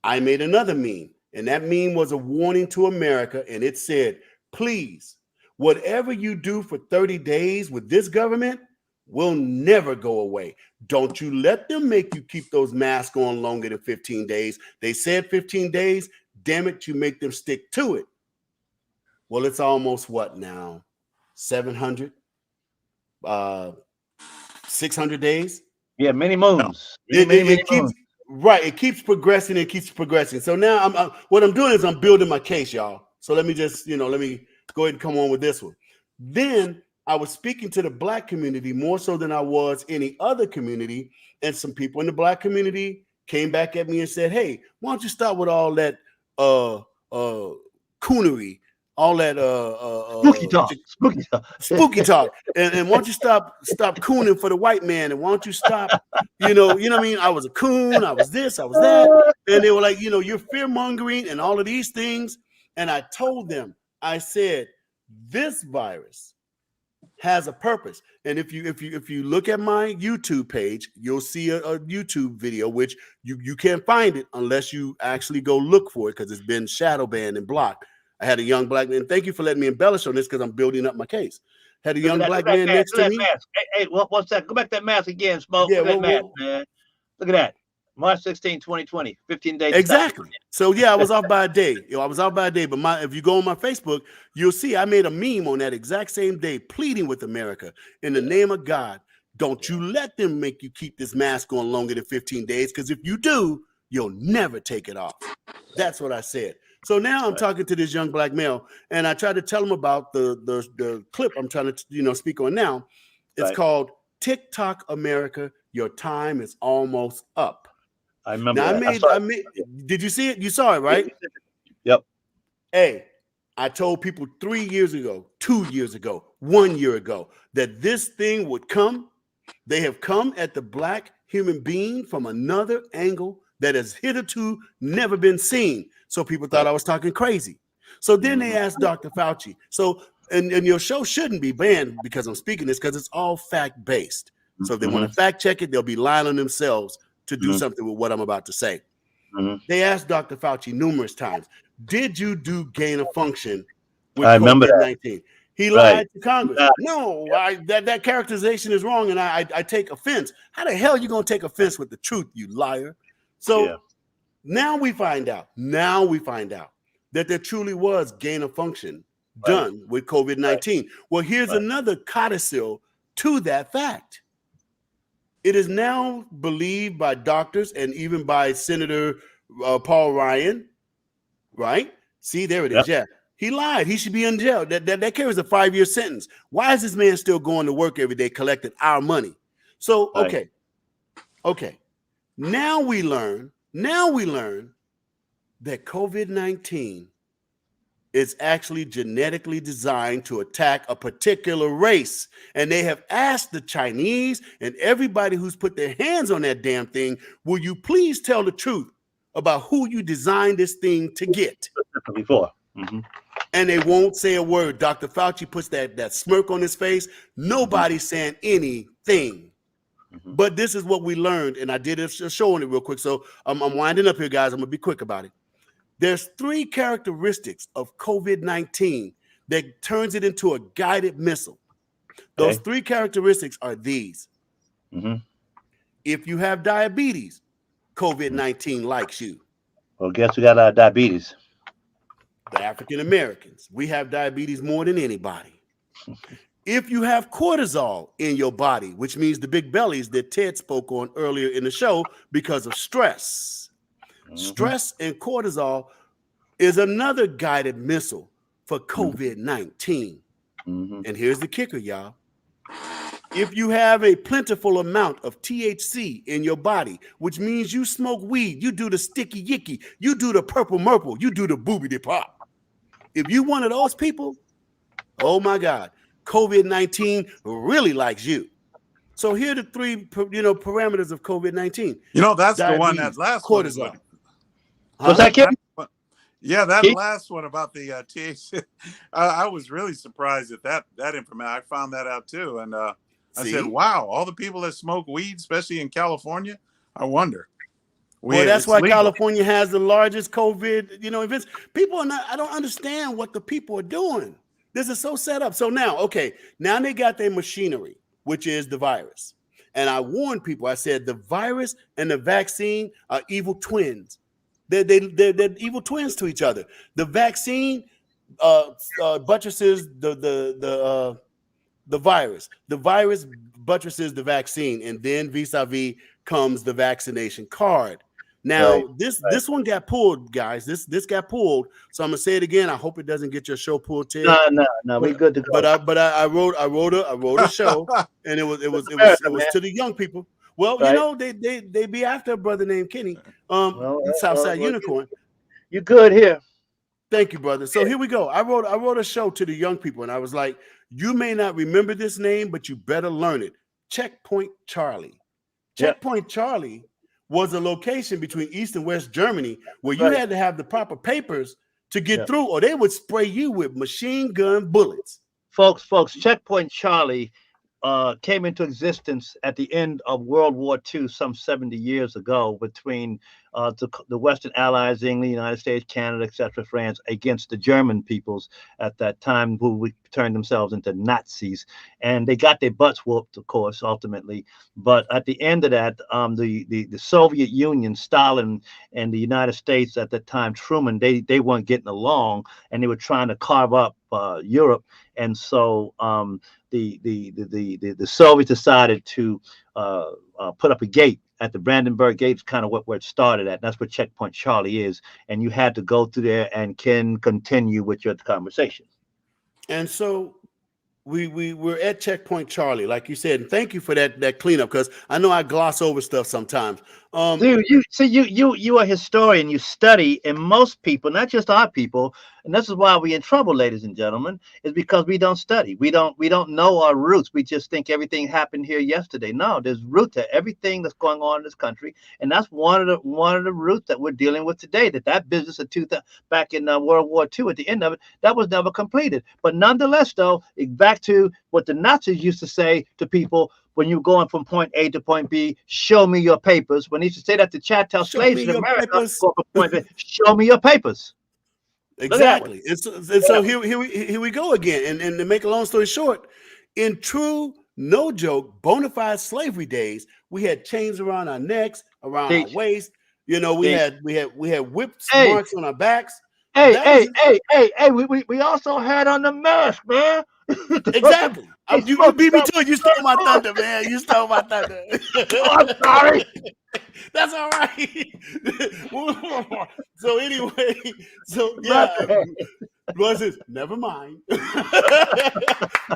I made another meme. And that meme was a warning to America. And it said, please, whatever you do for 30 days with this government will never go away. Don't you let them make you keep those masks on longer than 15 days. They said 15 days. Damn it, you make them stick to it. Well, it's almost what now? 700? 600 days? Yeah, many moons. It keeps, right, it keeps progressing. It keeps progressing. So now what I'm doing is I'm building my case, y'all. So let me just, let me go ahead and come on with this one. Then I was speaking to the Black community more so than I was any other community. And some people in the Black community came back at me and said, hey, why don't you stop with all that coonery, all that spooky talk, and why don't you stop cooning for the white man, and why don't you stop, you know what I mean? I was a coon, I was this, I was that, and they were like, you're fear mongering and all of these things. And I told them, I said, this virus has a purpose. And if you look at my YouTube page, you'll see a YouTube video, which you can't find it unless you actually go look for it, because it's been shadow banned and blocked. I had a young Black man. Thank you for letting me embellish on this, because I'm building up my case. Had a young Black man next to me. Hey, what's that? Go back to that mask again, Smoke. Yeah, look at that mask, man. Look at that. March 16, 2020, 15 days. Exactly. So yeah, I was off by a day. But if you go on my Facebook, you'll see I made a meme on that exact same day, pleading with America in the name of God. Don't you let them make you keep this mask on longer than 15 days, because if you do, you'll never take it off. That's what I said. So now I'm talking to this young Black male, and I tried to tell him about the clip I'm trying to speak on now. It's called TikTok America. Your time is almost up. I remember. Now, did you see it? You saw it, right? Yep. Hey, I told people 3 years ago, 2 years ago, 1 year ago that this thing would come. They have come at the Black human being from another angle that has hitherto never been seen. So people thought I was talking crazy. So then they asked Dr. Fauci. So and your show shouldn't be banned because I'm speaking this, because it's all fact-based. So if they want to fact check it, they'll be lying on themselves to do something with what I'm about to say. They asked Dr. Fauci numerous times, did you do gain of function with COVID-19? He lied to Congress. No, that characterization is wrong, and I take offense. How the hell are you going to take offense with the truth, you liar? So now we find out that there truly was gain of function done with COVID-19. Well, here's another codicil to that fact. It is now believed by doctors and even by Senator Paul Ryan, right? See, there it is. Yeah, he lied. He should be in jail. That carries a 5-year sentence. Why is this man still going to work every day collecting our money? So, okay. Now we learn that COVID-19 is actually genetically designed to attack a particular race. And they have asked the Chinese and everybody who's put their hands on that damn thing, will you please tell the truth about who you designed this thing to get? Before. And they won't say a word. Dr. Fauci puts that smirk on his face. Nobody's saying anything. But this is what we learned, and I did a show on it real quick. So I'm winding up here, guys. I'm going to be quick about it. There's 3 characteristics of COVID-19 that turns it into a guided missile. Those 3 characteristics are these. If you have diabetes, COVID-19 likes you. Well, guess who got diabetes? The African Americans. We have diabetes more than anybody. If you have cortisol in your body, which means the big bellies that Ted spoke on earlier in the show because of stress. Stress and cortisol is another guided missile for COVID-19. And here's the kicker, y'all. If you have a plentiful amount of THC in your body, which means you smoke weed, you do the sticky yicky, you do the purple murple, you do the boobity pop. If you one of those people, oh my God, COVID-19 really likes you. So here are the 3, parameters of COVID-19. That's Diabetes, the one, that last cortisol. one. What's that, Kim? Yeah, that last one about the THC. I was really surprised at that information. I found that out too, and I said, "Wow, all the people that smoke weed, especially in California, I wonder." Well, that's why legal. California has the largest COVID, events. People are not. I don't understand what the people are doing. This is so set up. So now they got their machinery, which is the virus, and I warned people. I said the virus and the vaccine are evil twins. They're evil twins to each other. The vaccine buttresses the virus. The virus buttresses the vaccine, and then vis-a-vis comes the vaccination card. Now this one got pulled, guys. This got pulled. So I'm gonna say it again. I hope it doesn't get your show pulled, Ted. No, we good to go. But I wrote a show, and it was to the young people. Well, they be after a brother named Kenny, Southside Unicorn. You good here? Thank you, brother. So here we go. I wrote a show to the young people, and I was like, you may not remember this name, but you better learn it. Checkpoint Charlie. Checkpoint Charlie was a location between East and West Germany where you had to have the proper papers to get through, or they would spray you with machine gun bullets. Folks, Checkpoint Charlie came into existence at the end of World War II, some 70 years ago, between the Western Allies, England, United States, Canada, etc., France, against the German peoples at that time, who turned themselves into Nazis. And they got their butts whooped, of course, ultimately. But at the end of that, the Soviet Union, Stalin, and the United States at that time, Truman, they weren't getting along, and they were trying to carve up Europe. And so the Soviets decided to put up a gate at the Brandenburg Gate, kind of where it started at. And that's what Checkpoint Charlie is. And you had to go through there and can continue with your conversation. And so we're at Checkpoint Charlie, like you said. And thank you for that cleanup, because I know I gloss over stuff sometimes. Dude, you see, you are a historian. You study, and most people, not just our people, and this is why we're in trouble, ladies and gentlemen, is because we don't study. We don't know our roots. We just think everything happened here yesterday. No, there's root to everything that's going on in this country, and that's one of the roots that we're dealing with today. That business of back in World War II, at the end of it, that was never completed. But nonetheless, though, back to what the Nazis used to say to people. When you're going from point A to point B, show me your papers. When he used to say that to chattel Show slaves me in your America, papers. go from point B, show me your papers. Exactly. And so here we go again. And to make a long story short, in true, no joke, bona fide slavery days, we had chains around our necks, around our waist. You know, we had whip marks on our backs. Hey, we also had on the mask, man. Exactly. You beat me to it. You stole my thunder, man. You stole my thunder. Oh, I'm sorry. That's all right. So anyway, so yeah. Watch this. Never mind.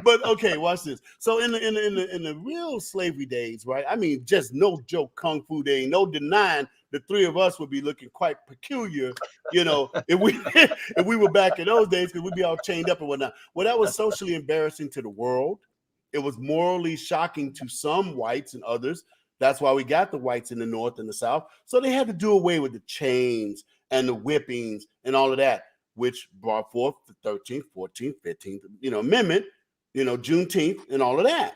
But okay, watch this. So in the real slavery days, right? I mean, just no joke, kung fu day, no denying the three of us would be looking quite peculiar, you know, if we were back in those days, because we'd be all chained up and whatnot. Well, that was socially embarrassing to the world. It was morally shocking to some whites and others. That's why we got the whites in the North and the South. So they had to do away with the chains and the whippings and all of that, which brought forth the 13th, 14th, 15th, amendment, Juneteenth and all of that.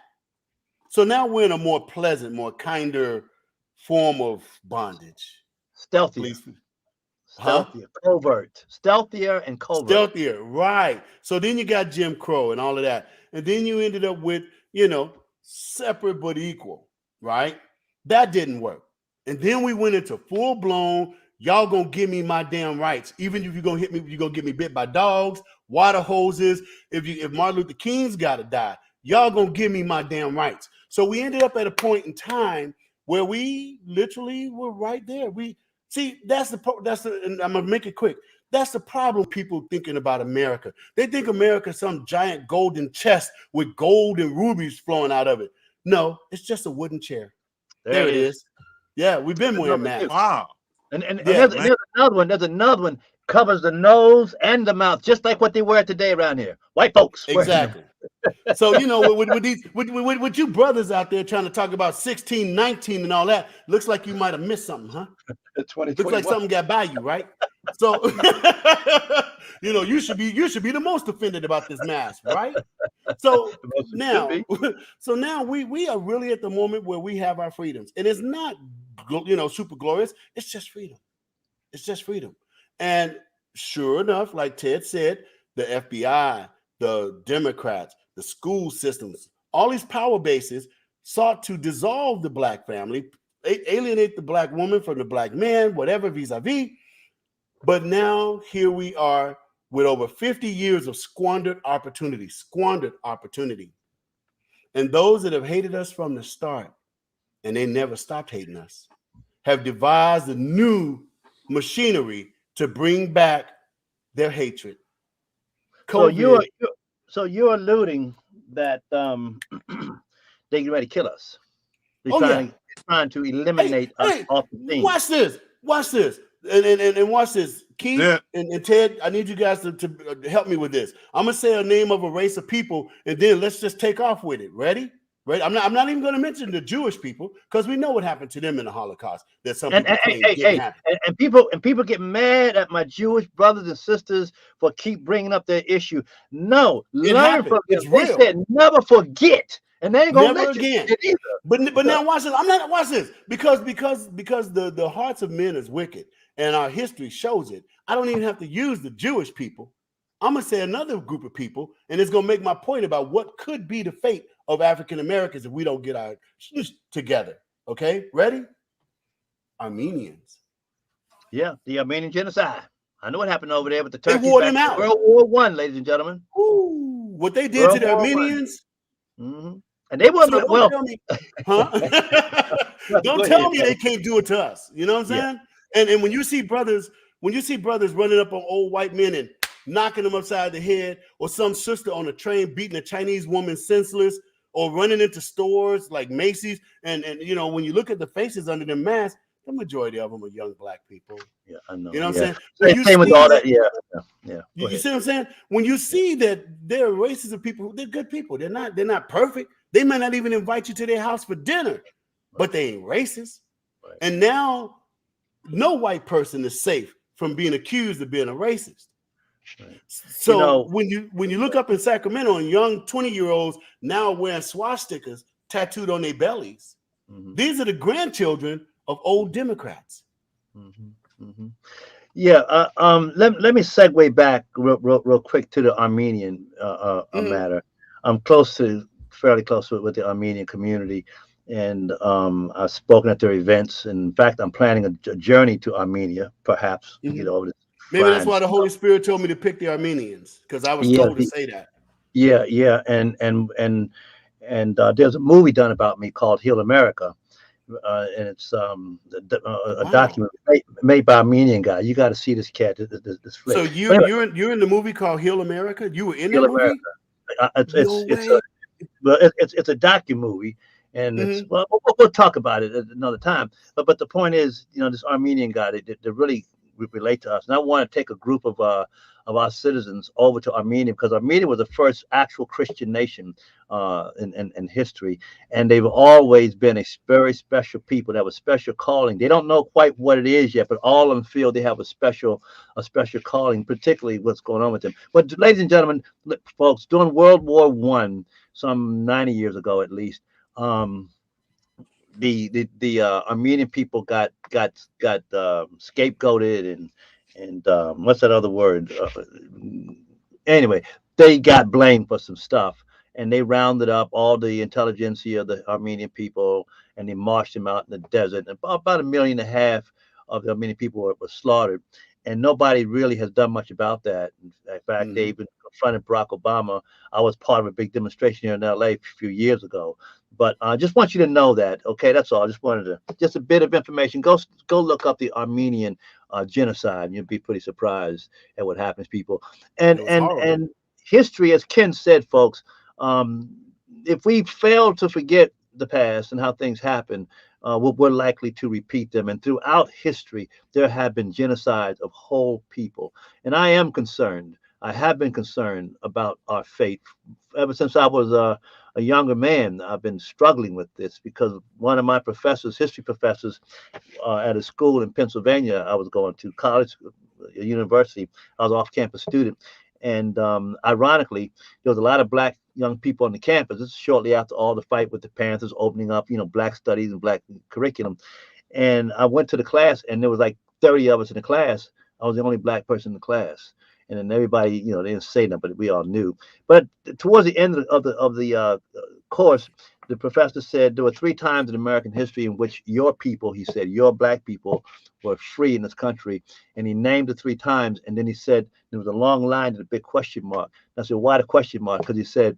So now we're in a more pleasant, more kinder form of bondage. Stealthier. Covert. Stealthier and covert. Stealthier, right. So then you got Jim Crow and all of that. And then you ended up with, separate but equal, right? That didn't work. And then we went into full-blown, y'all gonna give me my damn rights. Even if you're gonna hit me, you're gonna get me bit by dogs, water hoses. If Martin Luther King's gotta die, y'all gonna give me my damn rights. So we ended up at a point in time where we literally were right there. We see and I'm gonna make it quick. That's the problem. People thinking about America. They think America is some giant golden chest with gold and rubies flowing out of it. No, it's just a wooden chair. There it is. Yeah, we've been wearing masks. Wow. And there's another one. There's another one covers the nose and the mouth, just like what they wear today around here. White folks. Exactly. So with you brothers out there trying to talk about 1619 and all that, looks like you might have missed something, huh? Looks like something got by you, right? So you should be the most offended about this mask, right? So now we are really at the moment where we have our freedoms, and it's not super glorious. It's just freedom. It's just freedom. And sure enough, like Ted said, the FBI, the Democrats, the school systems, all these power bases sought to dissolve the black family, alienate the black woman from the black man, whatever, vis-a-vis. But now here we are with over 50 years of squandered opportunity. And those that have hated us from the start, and they never stopped hating us, have devised a new machinery to bring back their hatred. COVID. So you're alluding that they get ready to kill us. They're trying to eliminate us off the scene. Watch this. And watch this. Keith and Ted, I need you guys to help me with this. I'm gonna say a name of a race of people, and then let's just take off with it. Ready? I'm not even going to mention the Jewish people, because we know what happened to them in the Holocaust. That some people didn't happen. And people get mad at my Jewish brothers and sisters for keep bringing up their issue. No, learn from them. They said never forget, and they ain't gonna never let again. You either. But now watch this. Watch this because the hearts of men is wicked, and our history shows it. I don't even have to use the Jewish people. I'm gonna say another group of people, and it's gonna make my point about what could be the fate of African Americans if we don't get our shit together. Okay, ready? Armenians. Yeah, the Armenian Genocide. I know what happened over there with the Turks. They wore them out. World War I, ladies and gentlemen. Ooh, what they did to the Armenians. Mm-hmm. And they weren't Don't tell me, huh? Don't tell me they can't do it to us. You know what I'm saying? And when you see brothers running up on old white men and knocking them upside the head, or some sister on a train beating a Chinese woman senseless, or running into stores like Macy's, and when you look at the faces under the mask, the majority of them are young black people. Yeah, I know. You know what Yeah. I'm saying? When you Same with see all that, that. Yeah. Yeah. Go you ahead. see what I'm saying? When you see that there are races of people, they're good people. They're not perfect. They may not even invite you to their house for dinner, but they ain't racist. Right. And now no white person is safe from being accused of being a racist. Right. So when you look up in Sacramento and young 20-year-olds now wearing swastikas tattooed on their bellies, these are the grandchildren of old Democrats. Yeah. Let me segue back real quick to the Armenian matter. I'm fairly close with the Armenian community, and I've spoken at their events. And in fact, I'm planning a journey to Armenia, perhaps to get over this. Maybe that's why the Holy Spirit told me to pick the Armenians, because I was told to say that. Yeah, and there's a movie done about me called Heal America, and it's a document made by an Armenian guy. You got to see this cat, this flick. So you're in the movie called Heal America. You were in the movie. It's a docu movie, and it's we'll talk about it at another time. But the point is, this Armenian guy they really relate to us, and I want to take a group of our citizens over to Armenia, because Armenia was the first actual Christian nation in history, and they've always been a very special people that have a special calling. They don't know quite what it is yet, but all of them feel they have a special calling, particularly what's going on with them. But ladies and gentlemen, folks, during World War I, some 90 years ago at least, the Armenian people got scapegoated and what's that other word? Anyway, they got blamed for some stuff, and they rounded up all the intelligentsia of the Armenian people, and they marched them out in the desert. And about 1.5 million of the Armenian people were slaughtered, and nobody really has done much about that. In fact, they even confronted Barack Obama. I was part of a big demonstration here in LA a few years ago. But I just want you to know that, okay? That's all. I just wanted just a bit of information. Go look up the Armenian genocide, and you'll be pretty surprised at what happens, people. And history, as Ken said, folks, if we fail to forget the past and how things happen, we're likely to repeat them. And throughout history, there have been genocides of whole people. And I am concerned. I have been concerned about our fate ever since I was a younger man. I've been struggling with this because one of my professors, history professors, at a school in Pennsylvania, I was going to college, university. I was off-campus student, and ironically, there was a lot of black young people on the campus. This is shortly after all the fight with the Panthers opening up, black studies and black curriculum. And I went to the class, and there was like 30 of us in the class. I was the only black person in the class. And then everybody, they didn't say nothing, but we all knew. But towards the end of the course, the professor said there were 3 times in American history in which your people, he said, your black people were free in this country. And he named the 3 times. And then he said there was a long line and a big question mark. And I said, why the question mark? Because he said,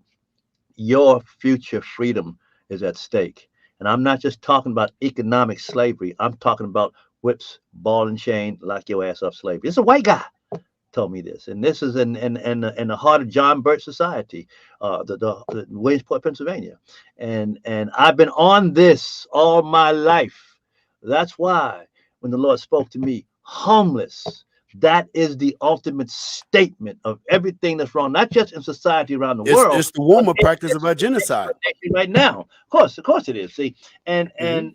your future freedom is at stake. And I'm not just talking about economic slavery. I'm talking about whips, ball and chain, lock your ass up slavery. It's a white guy told me this, and this is in the heart of John Birch Society, the Williamsport, Pennsylvania, and I've been on this all my life. That's why when the Lord spoke to me, homeless, that is the ultimate statement of everything that's wrong, not just in society around the world. It's the warmer practice about genocide right now. Of course it is. See, and in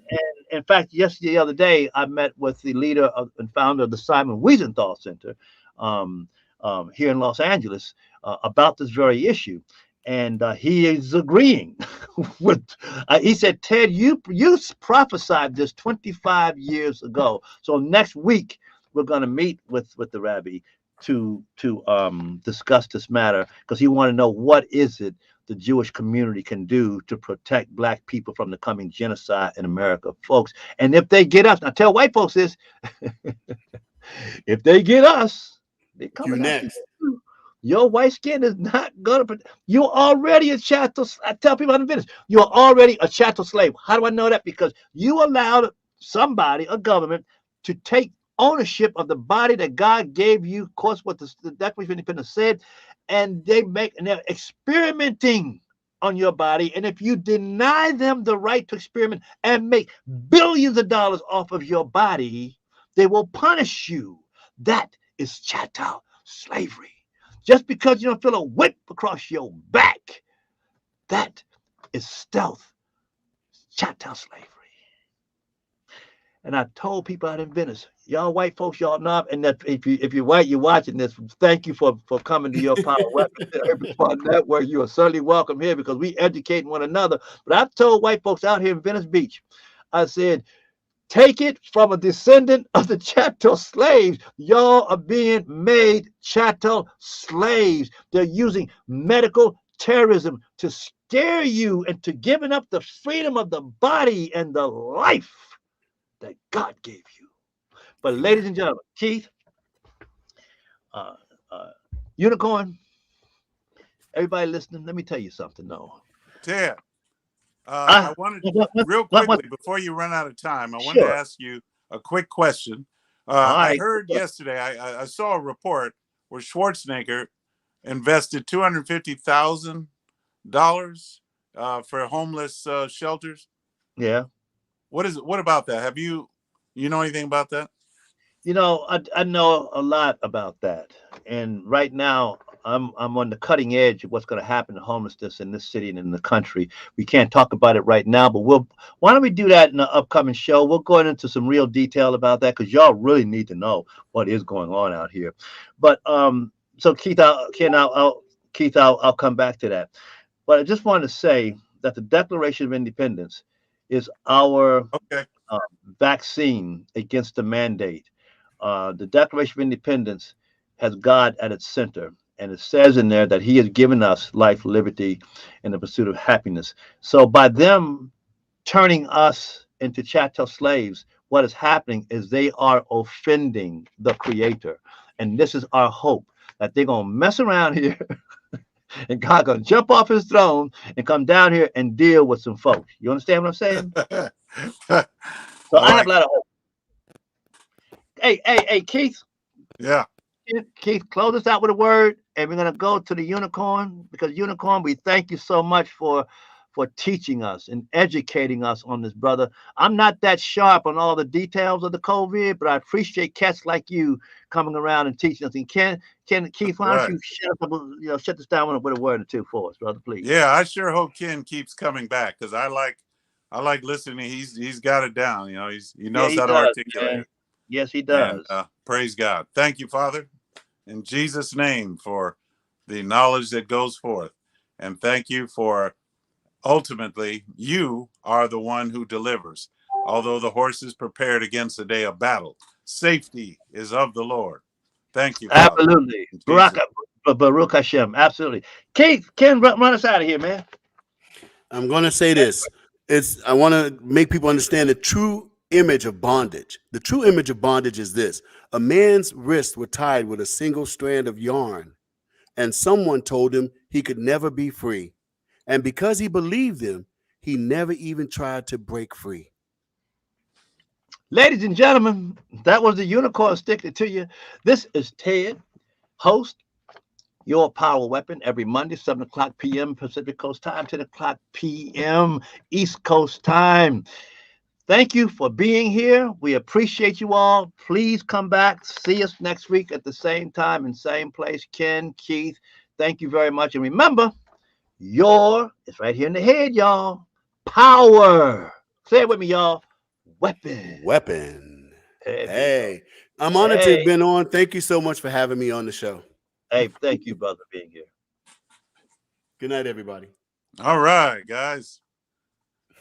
fact, the other day, I met with the leader and founder of the Simon Wiesenthal Center here in Los Angeles about this very issue, and he is agreeing with. He said, "Ted, you prophesied this 25 years ago. So next week we're going to meet with the rabbi to discuss this matter, because he want to know what is it the Jewish community can do to protect black people from the coming genocide in America, folks. And if they get us, now tell white folks this, if they get us, they coming next. Your white skin is not gonna. You're already a chattel. I tell people on the business, you're already a chattel slave. How do I know that? Because you allowed somebody, a government, to take ownership of the body that God gave you. Of course, what the Declaration of Independence said, and they're experimenting on your body, and if you deny them the right to experiment and make billions of dollars off of your body, they will punish you. That is chattel slavery. Just because you don't feel a whip across your back, that is stealth chattel slavery. And I told people out in Venice, y'all white folks, y'all know, and that if you're white, you're watching this, thank you for coming to your Power Weapon Network. You are certainly welcome here because we educate one another. But I've told white folks out here in Venice Beach, I said, take it from a descendant of the chattel slaves. Y'all are being made chattel slaves. They're using medical terrorism to scare you into giving up the freedom of the body and the life that God gave you. But ladies and gentlemen, Keith, Unicorn, everybody listening, let me tell you something though. Ted, I wanted real quickly before you run out of time, I wanted to ask you a quick question. I heard yesterday, I saw a report where Schwarzenegger invested $250,000 for homeless shelters. Yeah. What about that? Have you know anything about that? You know, I know a lot about that, and right now I'm on the cutting edge of what's going to happen to homelessness in this city and in the country. We can't talk about it right now, but why don't we do that in the upcoming show? We'll go into some real detail about that because y'all really need to know what is going on out here. But so Keith, I'll come back to that. But I just wanted to say that the Declaration of Independence is our vaccine against the mandate. The Declaration of Independence has God at its center, and it says in there that He has given us life, liberty, and the pursuit of happiness. So by them turning us into chattel slaves, what is happening is they are offending the Creator. And this is our hope, that they're going to mess around here and God going to jump off His throne and come down here and deal with some folks. You understand what I'm saying? So I have a lot of hope. Hey, Keith. Yeah. Keith, close us out with a word, and we're going to go to the Unicorn, because Unicorn, we thank you so much for teaching us and educating us on this, brother. I'm not that sharp on all the details of the COVID, but I appreciate cats like you coming around and teaching us. And Keith, why don't you shut this down with a word or two for us, brother, please? Yeah, I sure hope Ken keeps coming back because I like listening. He's got it down. You know, he knows how to articulate it. Yes, he does. And, praise God. Thank you, Father, in Jesus' name, for the knowledge that goes forth. And thank you for ultimately, you are the one who delivers. Although the horse is prepared against the day of battle, safety is of the Lord. Thank you, Father. Absolutely. Baruch Hashem. Absolutely. Keith, Ken, run us out of here, man. I'm going to say this. I want to make people understand the true image of bondage. The true image of bondage is this: a man's wrists were tied with a single strand of yarn, and someone told him he could never be free. And because he believed them, he never even tried to break free. Ladies and gentlemen, that was the Unicorn sticking to you. This is Ted, host, your Power Weapon, every Monday, 7 o'clock p.m. Pacific Coast time, 10 o'clock p.m. East Coast time. Thank you for being here. We appreciate you all. Please come back. See us next week at the same time and same place. Ken, Keith, thank you very much. And remember, it's right here in the head, y'all. Power. Say it with me, y'all. Weapon. Hey, I'm honored to have been on. Thank you so much for having me on the show. Hey, thank you, brother, for being here. Good night, everybody. All right, guys.